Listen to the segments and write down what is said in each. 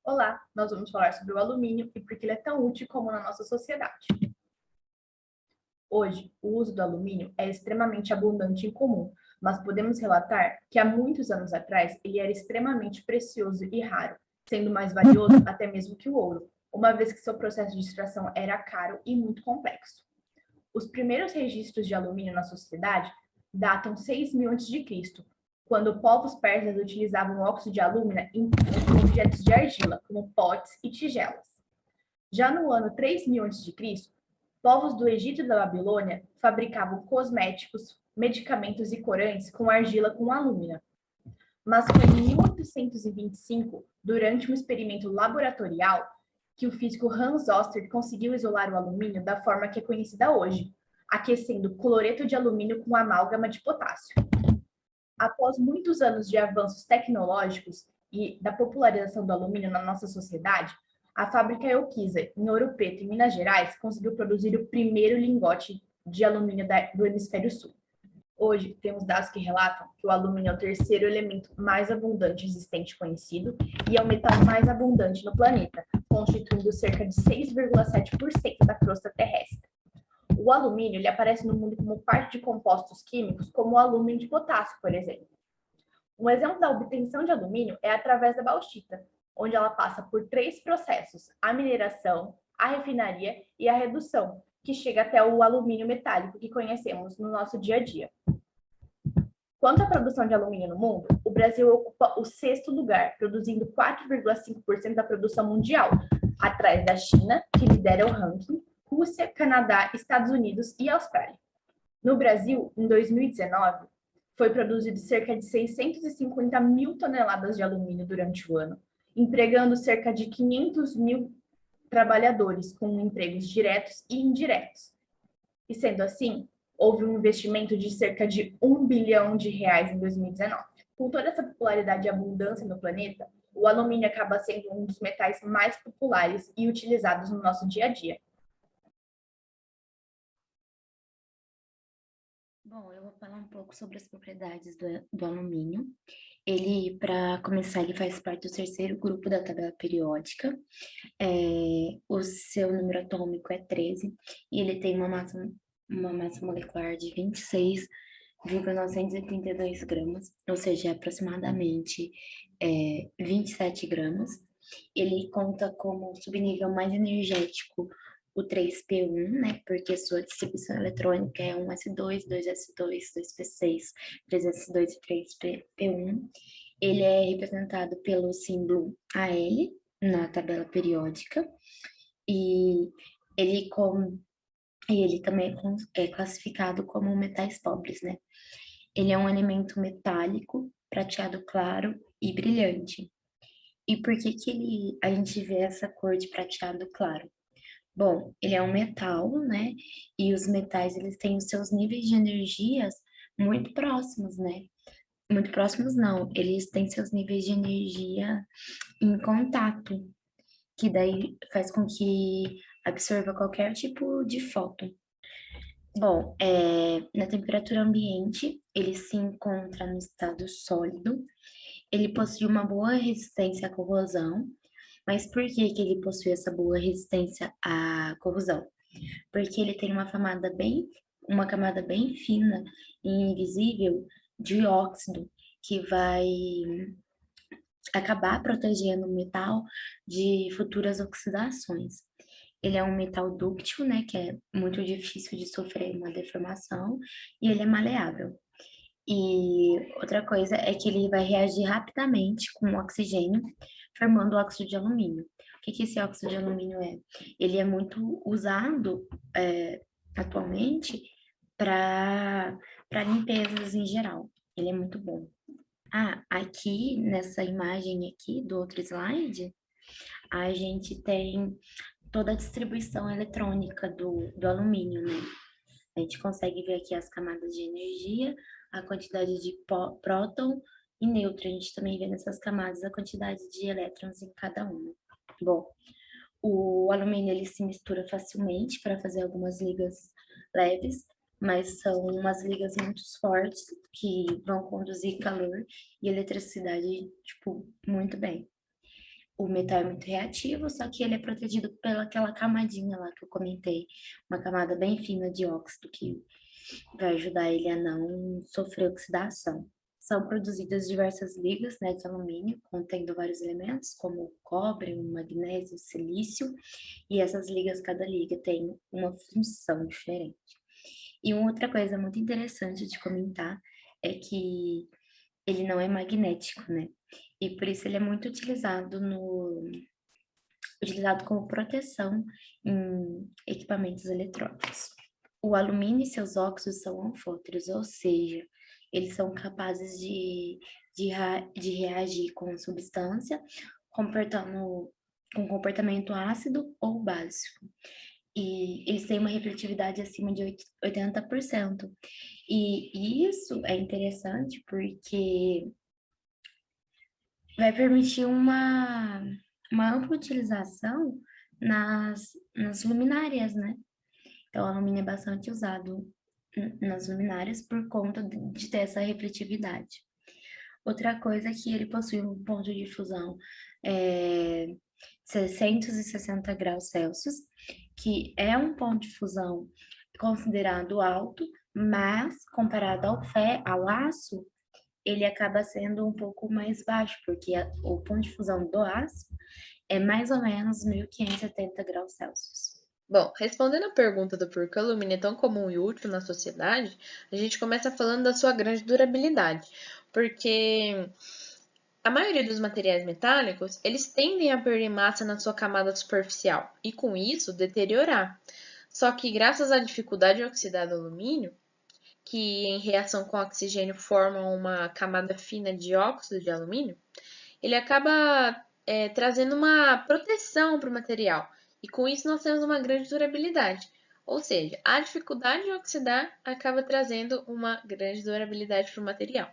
Olá, nós vamos falar sobre o alumínio e por que ele é tão útil como na nossa sociedade. Hoje, o uso do alumínio é extremamente abundante e comum, mas podemos relatar que há muitos anos atrás ele era extremamente precioso e raro, sendo mais valioso até mesmo que o ouro, uma vez que seu processo de extração era caro e muito complexo. Os primeiros registros de alumínio na sociedade datam 6.000 a.C., quando povos persas utilizavam o óxido de alumínio em objetos de argila, como potes e tigelas. Já no ano 3000 a.C., povos do Egito e da Babilônia fabricavam cosméticos, medicamentos e corantes com argila com alumínio. Mas foi em 1825, durante um experimento laboratorial, que o físico Hans Oster conseguiu isolar o alumínio da forma que é conhecida hoje, aquecendo cloreto de alumínio com amálgama de potássio. Após muitos anos de avanços tecnológicos e da popularização do alumínio na nossa sociedade, a fábrica Eukisa, em Ouro Preto, em Minas Gerais, conseguiu produzir o primeiro lingote de alumínio do hemisfério sul. Hoje, temos dados que relatam que o alumínio é o terceiro elemento mais abundante existente conhecido e é o metal mais abundante no planeta, constituindo cerca de 6,7% da crosta terrestre. O alumínio ele aparece no mundo como parte de compostos químicos, como o alumínio de potássio, por exemplo. Um exemplo da obtenção de alumínio é através da bauxita, onde ela passa por 3 processos: a mineração, a refinaria e a redução, que chega até o alumínio metálico que conhecemos no nosso dia a dia. Quanto à produção de alumínio no mundo, o Brasil ocupa o 6º lugar, produzindo 4,5% da produção mundial, atrás da China, que lidera o ranking, Rússia, Canadá, Estados Unidos e Austrália. No Brasil, em 2019, foi produzido cerca de 650 mil toneladas de alumínio durante o ano, empregando cerca de 500 mil trabalhadores com empregos diretos e indiretos. E sendo assim, houve um investimento de cerca de R$ 1 bilhão em 2019. Com toda essa popularidade e abundância no planeta, o alumínio acaba sendo um dos metais mais populares e utilizados no nosso dia a dia. Bom, eu vou falar um pouco sobre as propriedades do alumínio. Ele, para começar, ele faz parte do terceiro grupo da tabela periódica. O seu número atômico é 13 e ele tem uma massa molecular de 26,932 gramas, ou seja, aproximadamente 27 gramas. Ele conta como subnível mais energético o 3P1, né, porque sua distribuição eletrônica é 1s2, 2s2, 2p6, 3s2 e 3P1. Ele é representado pelo símbolo Al na tabela periódica e ele, ele também é classificado como metais pobres, né? Ele é um elemento metálico, prateado claro e brilhante. E por que que a gente vê essa cor de prateado claro? Bom, ele é um metal, né? E os metais, eles têm os seus níveis de energias muito próximos, né? Muito próximos não, eles têm seus níveis de energia em contato, que daí faz com que absorva qualquer tipo de fóton. Bom, na temperatura ambiente, ele se encontra no estado sólido, ele possui uma boa resistência à corrosão, mas por que que ele possui essa boa resistência à corrosão? Porque ele tem uma camada bem fina e invisível de óxido, que vai acabar protegendo o metal de futuras oxidações. Ele é um metal dúctil, né, que é muito difícil de sofrer uma deformação, e ele é maleável. E outra coisa é que ele vai reagir rapidamente com o oxigênio, formando óxido de alumínio. O que que esse óxido de alumínio é? Ele é muito usado atualmente para limpezas em geral. Ele é muito bom. Ah, aqui nessa imagem aqui do outro slide, a gente tem toda a distribuição eletrônica do alumínio, né? A gente consegue ver aqui as camadas de energia, a quantidade de próton e nêutron. A gente também vê nessas camadas a quantidade de elétrons em cada uma. Bom, o alumínio ele se mistura facilmente para fazer algumas ligas leves, mas são umas ligas muito fortes que vão conduzir calor e eletricidade, tipo, muito bem. o metal é muito reativo, só que ele é protegido pela aquela camadinha lá que eu comentei, uma camada bem fina de óxido que vai ajudar ele a não sofrer oxidação. São produzidas diversas ligas, né, de alumínio, contendo vários elementos, como o cobre, o magnésio, o silício, e essas ligas, cada liga tem uma função diferente. E uma outra coisa muito interessante de comentar é que ele não é magnético, né? E por isso ele é muito utilizado como proteção em equipamentos eletrônicos. O alumínio e seus óxidos são anfóteros, ou seja, eles são capazes de reagir com substância, comportando, com comportamento ácido ou básico. E eles têm uma refletividade acima de 80%. E isso é interessante porque vai permitir uma ampla utilização nas luminárias, né? Então, o alumínio é bastante usado nas luminárias por conta de ter essa refletividade. Outra coisa é que ele possui um ponto de fusão 660 graus Celsius, que é um ponto de fusão considerado alto, mas comparado ao aço, ele acaba sendo um pouco mais baixo, porque o ponto de fusão do aço é mais ou menos 1570 graus Celsius. Bom, respondendo a pergunta do porquê o alumínio é tão comum e útil na sociedade, a gente começa falando da sua grande durabilidade, porque a maioria dos materiais metálicos, eles tendem a perder massa na sua camada superficial e com isso deteriorar. Só que graças à dificuldade de oxidar do alumínio, que em reação com oxigênio formam uma camada fina de óxido de alumínio, ele acaba trazendo uma proteção para o material. E com isso nós temos uma grande durabilidade. Ou seja, a dificuldade de oxidar acaba trazendo uma grande durabilidade para o material.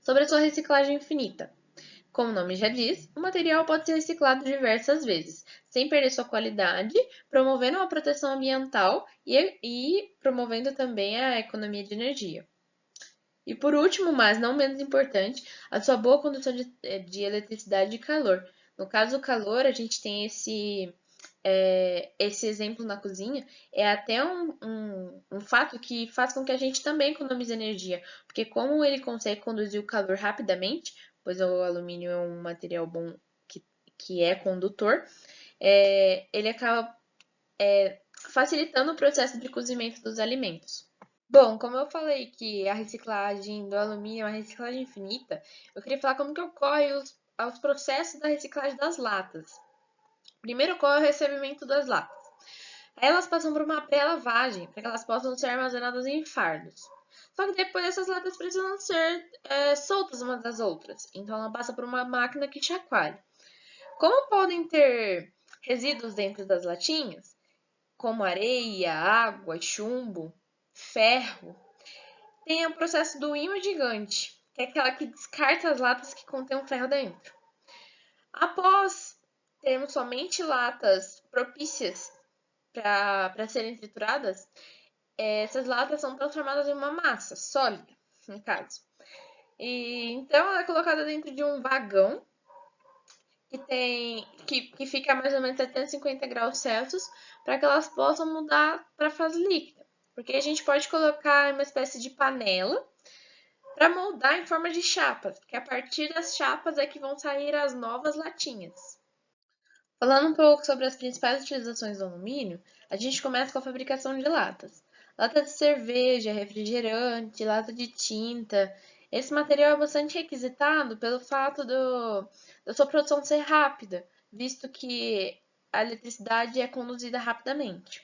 Sobre a sua reciclagem infinita. Como o nome já diz, o material pode ser reciclado diversas vezes, sem perder sua qualidade, promovendo uma proteção ambiental e promovendo também a economia de energia. E por último, mas não menos importante, a sua boa condução de eletricidade e calor. No caso do calor, a gente tem esse exemplo na cozinha, é até um fato que faz com que a gente também economize energia, porque como ele consegue conduzir o calor rapidamente, pois o alumínio é um material bom que é condutor, ele acaba facilitando o processo de cozimento dos alimentos. Bom, como eu falei que a reciclagem do alumínio é uma reciclagem infinita, eu queria falar como que ocorre os processos da reciclagem das latas. Primeiro ocorre o recebimento das latas. Aí elas passam por uma pré-lavagem, para que elas possam ser armazenadas em fardos. Só que depois essas latas precisam ser soltas umas das outras, então ela passa por uma máquina que chacoalha. Como podem ter resíduos dentro das latinhas, como areia, água, chumbo, ferro, tem o processo do ímã gigante, que é aquela que descarta as latas que contêm o ferro dentro. Após termos somente latas propícias para serem trituradas, essas latas são transformadas em uma massa sólida, no caso. E então ela é colocada dentro de um vagão que fica a mais ou menos 750 graus Celsius para que elas possam mudar para a fase líquida. Porque a gente pode colocar uma espécie de panela para moldar em forma de chapas, porque a partir das chapas é que vão sair as novas latinhas. Falando um pouco sobre as principais utilizações do alumínio, a gente começa com a fabricação de latas. Lata de cerveja, refrigerante, lata de tinta. Esse material é bastante requisitado pelo fato da sua produção ser rápida, visto que a eletricidade é conduzida rapidamente.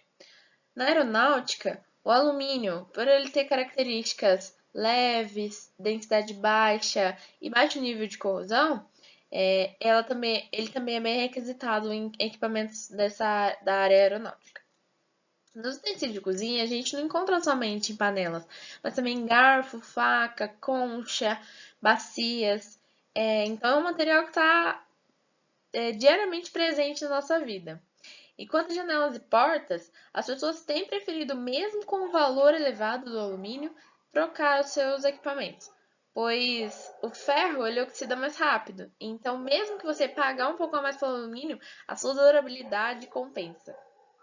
Na aeronáutica, o alumínio, por ele ter características leves, densidade baixa e baixo nível de corrosão, ele também é bem requisitado em equipamentos da área aeronáutica. Nos utensílios de cozinha, a gente não encontra somente em panelas, mas também garfo, faca, concha, bacias. Então, é um material que está diariamente presente na nossa vida. E quanto a janelas e portas, as pessoas têm preferido, mesmo com o valor elevado do alumínio, trocar os seus equipamentos. pois o ferro ele oxida mais rápido. Então, mesmo que você pagar um pouco a mais pelo alumínio, a sua durabilidade compensa.